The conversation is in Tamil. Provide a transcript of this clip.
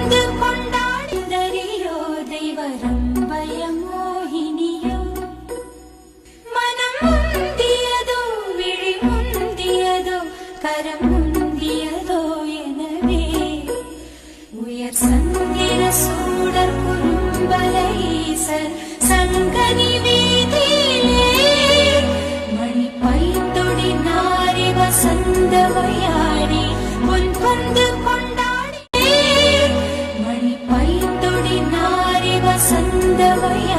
பொந்து கொண்டாடிந்தறியோ தெய்வரம் பயமோகினியோ மனம் முந்தியதோ விழி முந்தியதோ கரம் முந்தியதோ எனவே உயர் சந்திர சூடர் குறும்பல ஈசர் சங்கனி வீதியிலே மணி பைத்தொடி நாரி வசந்தவையாடி பொன் பொந்து கொண்டாடி மணி பைத்தொடி நாரி வசந்தவையாடி